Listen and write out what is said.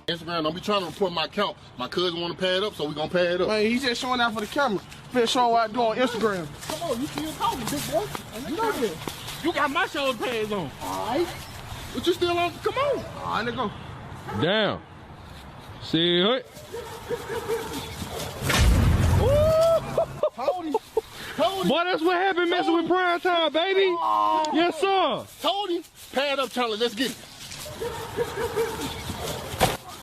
Instagram, don't be trying to report my account. My cousin want to pay it up, so we gonna pay it up. Man, he's just showing out for the camera. Finna showing what I do on Instagram. Come on, you still talking, big boy. You know this. You got my shoulder pads on. Alright. But you still on, come on. Alright, let's go. Damn. See it. Boy, that's what happened messing with prime time, baby. Yes, sir. Told him. Pay it up, Charlie. Let's get it.